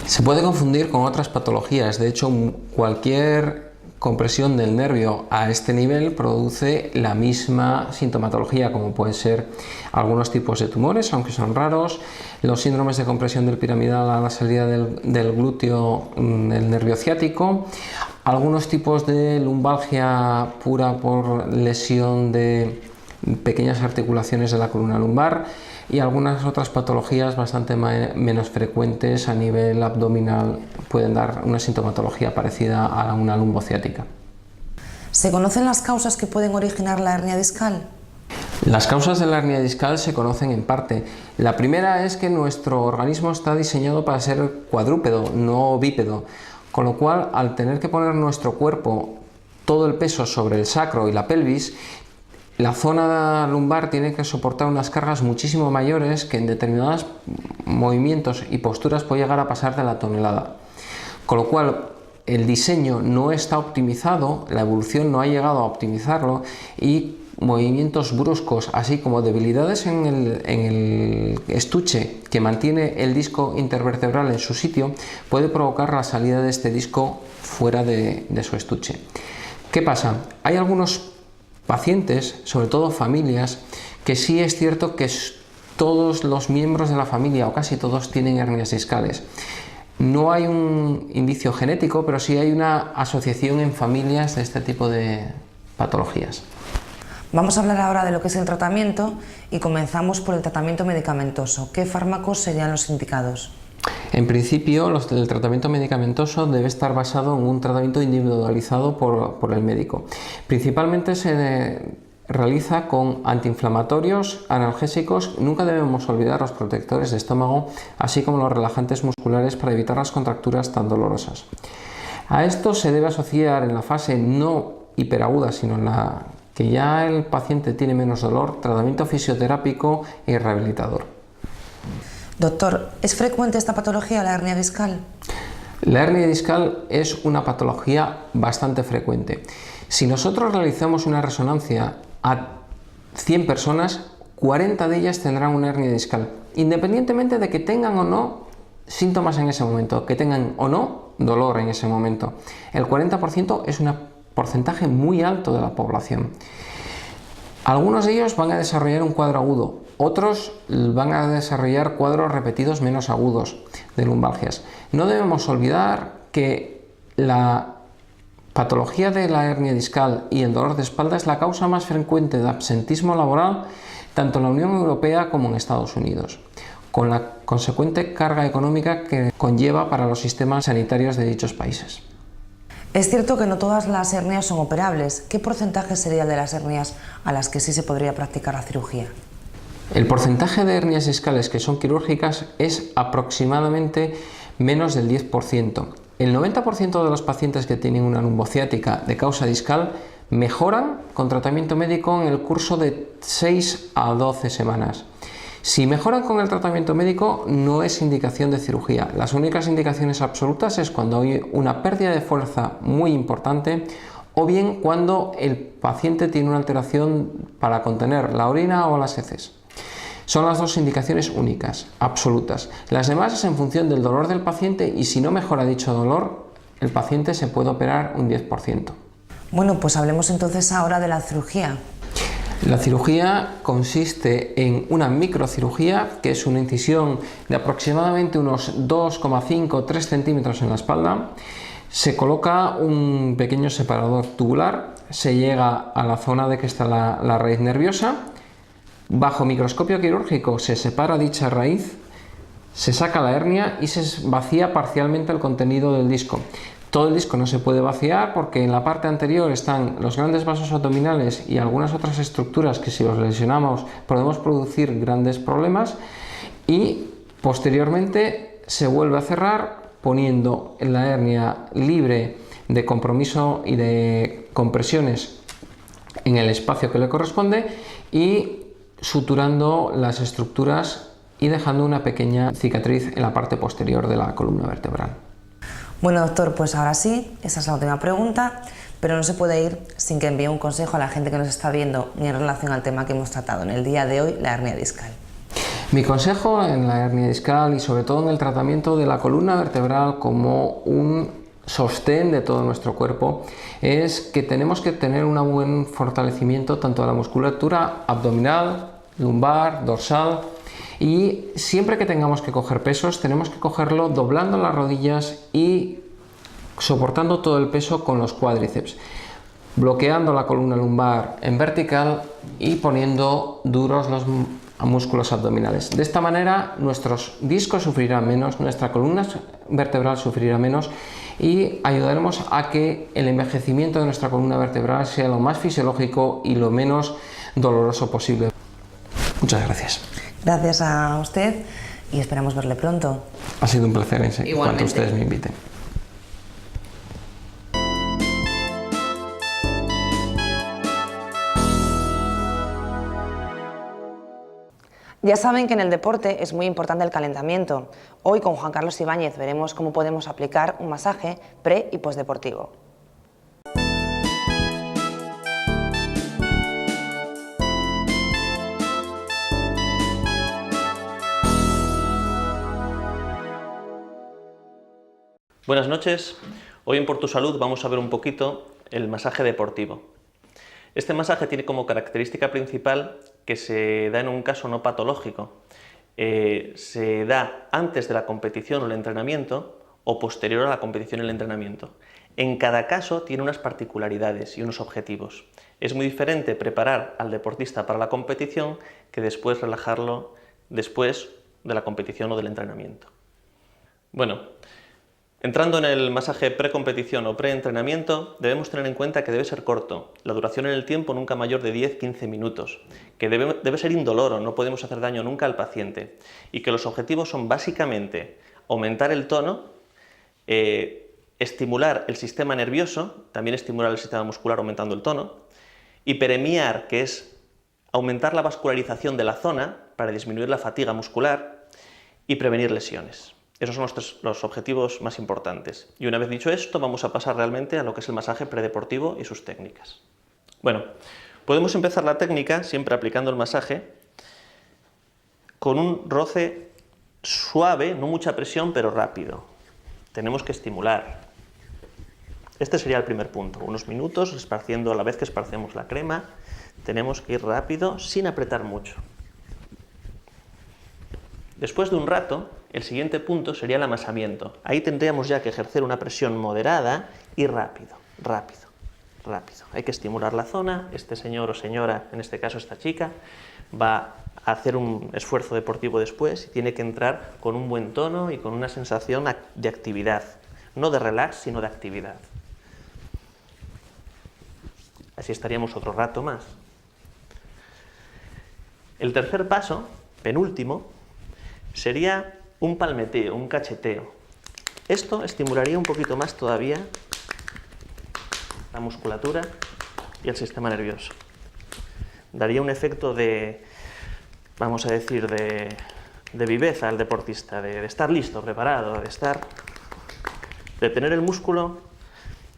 Se puede confundir con otras patologías. De hecho, cualquier compresión del nervio a este nivel produce la misma sintomatología, como pueden ser algunos tipos de tumores, aunque son raros, los síndromes de compresión del piramidal a la salida del glúteo, el nervio ciático, algunos tipos de lumbalgia pura por lesión de pequeñas articulaciones de la columna lumbar, y algunas otras patologías bastante menos frecuentes a nivel abdominal pueden dar una sintomatología parecida a una lumbociática. ¿Se conocen las causas que pueden originar la hernia discal? Las causas de la hernia discal se conocen en parte. La primera es que nuestro organismo está diseñado para ser cuadrúpedo, no bípedo, con lo cual al tener que poner nuestro cuerpo todo el peso sobre el sacro y la pelvis, la zona lumbar tiene que soportar unas cargas muchísimo mayores que en determinados movimientos y posturas puede llegar a pasar de la tonelada. Con lo cual el diseño no está optimizado, la evolución no ha llegado a optimizarlo, y movimientos bruscos, así como debilidades en el estuche que mantiene el disco intervertebral en su sitio, puede provocar la salida de este disco fuera de su estuche. ¿Qué pasa? Hay algunos pacientes, sobre todo familias, que sí es cierto que todos los miembros de la familia o casi todos tienen hernias discales. No hay un indicio genético, pero sí hay una asociación en familias de este tipo de patologías. Vamos a hablar ahora de lo que es el tratamiento y comenzamos por el tratamiento medicamentoso. ¿Qué fármacos serían los indicados? En principio, el tratamiento medicamentoso debe estar basado en un tratamiento individualizado por el médico. Principalmente se realiza con antiinflamatorios, analgésicos, nunca debemos olvidar los protectores de estómago, así como los relajantes musculares para evitar las contracturas tan dolorosas. A esto se debe asociar en la fase no hiperaguda, sino en la que ya el paciente tiene menos dolor, tratamiento fisioterápico y rehabilitador. Doctor, ¿es frecuente esta patología, la hernia discal? La hernia discal es una patología bastante frecuente. Si nosotros realizamos una resonancia a 100 personas, 40 de ellas tendrán una hernia discal, independientemente de que tengan o no síntomas en ese momento, que tengan o no dolor en ese momento. El 40% es un porcentaje muy alto de la población. Algunos de ellos van a desarrollar un cuadro agudo, otros van a desarrollar cuadros repetidos menos agudos de lumbalgias. No debemos olvidar que la patología de la hernia discal y el dolor de espalda es la causa más frecuente de absentismo laboral tanto en la Unión Europea como en Estados Unidos, con la consecuente carga económica que conlleva para los sistemas sanitarios de dichos países. Es cierto que no todas las hernias son operables. ¿Qué porcentaje sería de las hernias a las que sí se podría practicar la cirugía? El porcentaje de hernias discales que son quirúrgicas es aproximadamente menos del 10%. El 90% de los pacientes que tienen una lumbociática de causa discal mejoran con tratamiento médico en el curso de 6 a 12 semanas. Si mejoran con el tratamiento médico, no es indicación de cirugía. Las únicas indicaciones absolutas es cuando hay una pérdida de fuerza muy importante o bien cuando el paciente tiene una alteración para contener la orina o las heces. Son las dos indicaciones únicas, absolutas. Las demás es en función del dolor del paciente y si no mejora dicho dolor, el paciente se puede operar un 10%. Bueno, pues hablemos entonces ahora de la cirugía. La cirugía consiste en una microcirugía, que es una incisión de aproximadamente unos 2,5-3 centímetros en la espalda. Se coloca un pequeño separador tubular, se llega a la zona de que está la raíz nerviosa. Bajo microscopio quirúrgico se separa dicha raíz, se saca la hernia y se vacía parcialmente el contenido del disco. Todo el disco no se puede vaciar porque en la parte anterior están los grandes vasos abdominales y algunas otras estructuras que si los lesionamos podemos producir grandes problemas y posteriormente se vuelve a cerrar poniendo la hernia libre de compromiso y de compresiones en el espacio que le corresponde y suturando las estructuras y dejando una pequeña cicatriz en la parte posterior de la columna vertebral. Bueno, doctor, pues ahora sí, esa es la última pregunta, pero no se puede ir sin que envíe un consejo a la gente que nos está viendo y en relación al tema que hemos tratado en el día de hoy, la hernia discal. Mi consejo en la hernia discal y sobre todo en el tratamiento de la columna vertebral como un sostén de todo nuestro cuerpo es que tenemos que tener un buen fortalecimiento tanto de la musculatura abdominal, lumbar, dorsal y siempre que tengamos que coger pesos tenemos que cogerlo doblando las rodillas y soportando todo el peso con los cuádriceps, bloqueando la columna lumbar en vertical y poniendo duros los músculos abdominales. De esta manera nuestros discos sufrirán menos, nuestra columna vertebral sufrirá menos y ayudaremos a que el envejecimiento de nuestra columna vertebral sea lo más fisiológico y lo menos doloroso posible. Muchas gracias. Gracias a usted y esperamos verle pronto. Ha sido un placer en cuanto ustedes me inviten. Ya saben que en el deporte es muy importante el calentamiento. Hoy con Juan Carlos Ibáñez veremos cómo podemos aplicar un masaje pre- y postdeportivo. Buenas noches. Hoy en Por Tu Salud vamos a ver un poquito el masaje deportivo. Este masaje tiene como característica principal que se da en un caso no patológico. Se da antes de la competición o el entrenamiento o posterior a la competición y el entrenamiento. En cada caso tiene unas particularidades y unos objetivos. Es muy diferente preparar al deportista para la competición que después relajarlo después de la competición o del entrenamiento. Bueno, entrando en el masaje precompetición o preentrenamiento, debemos tener en cuenta que debe ser corto, la duración en el tiempo nunca mayor de 10-15 minutos, que debe ser indoloro, no podemos hacer daño nunca al paciente, y que los objetivos son básicamente aumentar el tono, estimular el sistema nervioso, también estimular el sistema muscular aumentando el tono, hiperemiar, que es aumentar la vascularización de la zona para disminuir la fatiga muscular y prevenir lesiones. Esos son los objetivos más importantes. Y una vez dicho esto, vamos a pasar realmente a lo que es el masaje predeportivo y sus técnicas. Bueno, podemos empezar la técnica, siempre aplicando el masaje, con un roce suave, no mucha presión, pero rápido. Tenemos que estimular. Este sería el primer punto. Unos minutos, esparciendo a la vez que esparcemos la crema, tenemos que ir rápido, sin apretar mucho. Después de un rato, el siguiente punto sería el amasamiento. Ahí tendríamos ya que ejercer una presión moderada y rápido. Hay que estimular la zona. Este señor o señora, en este caso esta chica, va a hacer un esfuerzo deportivo después y tiene que entrar con un buen tono y con una sensación de actividad. No de relax, sino de actividad. Así estaríamos otro rato más. El tercer paso, penúltimo, sería un palmeteo, un cacheteo. Esto estimularía un poquito más todavía la musculatura y el sistema nervioso. Daría un efecto de, vamos a decir, de viveza al deportista, de estar listo, preparado, de tener el músculo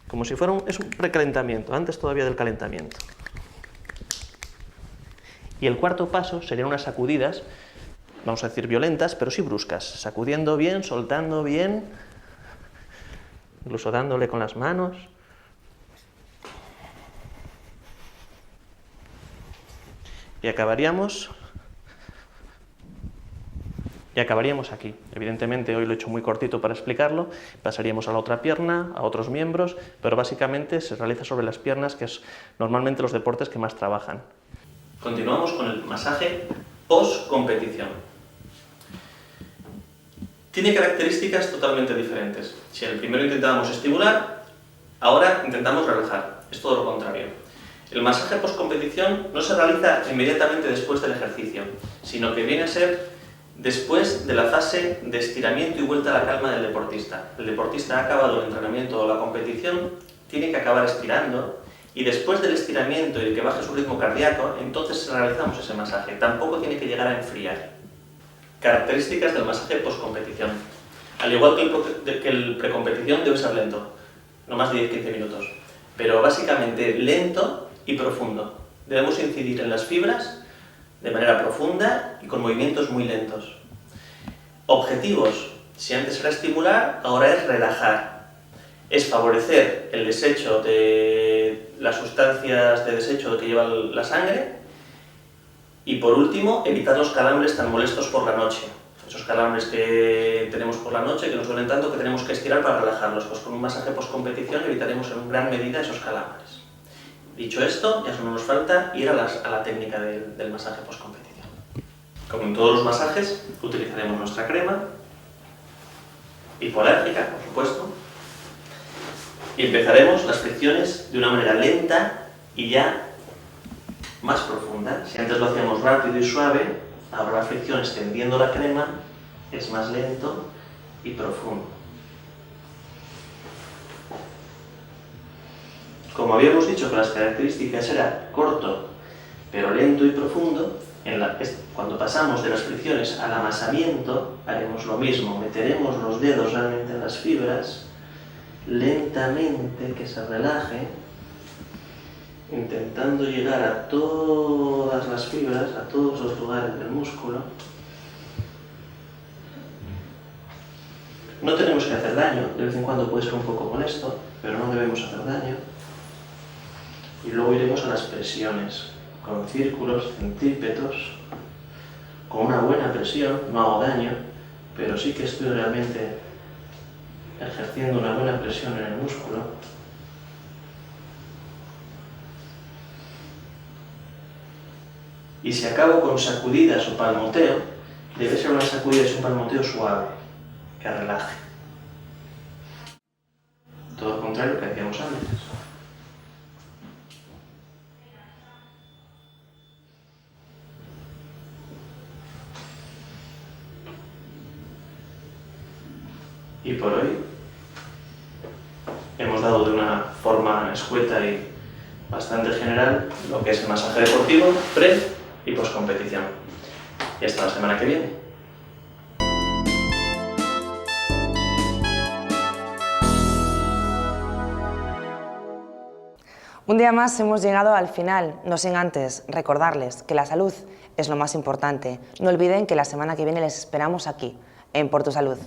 como si fuera un precalentamiento, antes todavía del calentamiento. Y el cuarto paso serían unas sacudidas, vamos a decir violentas, pero sí bruscas, sacudiendo bien, soltando bien, incluso dándole con las manos. Y acabaríamos aquí. Evidentemente hoy lo he hecho muy cortito para explicarlo, pasaríamos a la otra pierna, a otros miembros, pero básicamente se realiza sobre las piernas, que es normalmente los deportes que más trabajan. Continuamos con el masaje post-competición. Tiene características totalmente diferentes. Si en el primero intentábamos estimular, ahora intentamos relajar. Es todo lo contrario. El masaje post-competición no se realiza inmediatamente después del ejercicio, sino que viene a ser después de la fase de estiramiento y vuelta a la calma del deportista. El deportista ha acabado el entrenamiento o la competición, tiene que acabar estirando, y después del estiramiento y de que baje su ritmo cardíaco, entonces realizamos ese masaje. Tampoco tiene que llegar a enfriar. Características del masaje post-competición. Al igual que el precompetición, debe ser lento, no más de 10-15 minutos. Pero básicamente lento y profundo. Debemos incidir en las fibras de manera profunda y con movimientos muy lentos. Objetivos. Si antes era estimular, ahora es relajar. Es favorecer el desecho de las sustancias de desecho que lleva la sangre y, por último, evitar los calambres tan molestos por la noche. Esos calambres que tenemos por la noche, que nos duelen tanto, que tenemos que estirar para relajarlos. Pues con un masaje post-competición evitaremos en gran medida esos calambres. Dicho esto, ya solo nos falta ir a la técnica del masaje post-competición. Como en todos los masajes, utilizaremos nuestra crema, hipoalérgica, por supuesto, y empezaremos las fricciones de una manera lenta y ya más profunda. Si antes lo hacíamos rápido y suave, ahora la fricción extendiendo la crema es más lento y profundo. Como habíamos dicho que las características era corto, pero lento y profundo, cuando pasamos de las fricciones al amasamiento, haremos lo mismo. Meteremos los dedos realmente en las fibras, lentamente, que se relaje, intentando llegar a todas las fibras, a todos los lugares del músculo. No tenemos que hacer daño, de vez en cuando puede ser un poco molesto, pero no debemos hacer daño. Y luego iremos a las presiones, con círculos, centípetos, con una buena presión, no hago daño, pero sí que estoy realmente ejerciendo una buena presión en el músculo. Y si acabo con sacudidas o palmoteo, debe ser una sacudida y un palmoteo suave, que relaje. Todo lo contrario que hacíamos antes. Y por hoy hemos dado de una forma escueta y bastante general lo que es el masaje deportivo, pre y post competición. Y hasta la semana que viene. Un día más hemos llegado al final, no sin antes recordarles que la salud es lo más importante. No olviden que la semana que viene les esperamos aquí, en Por Tu Salud.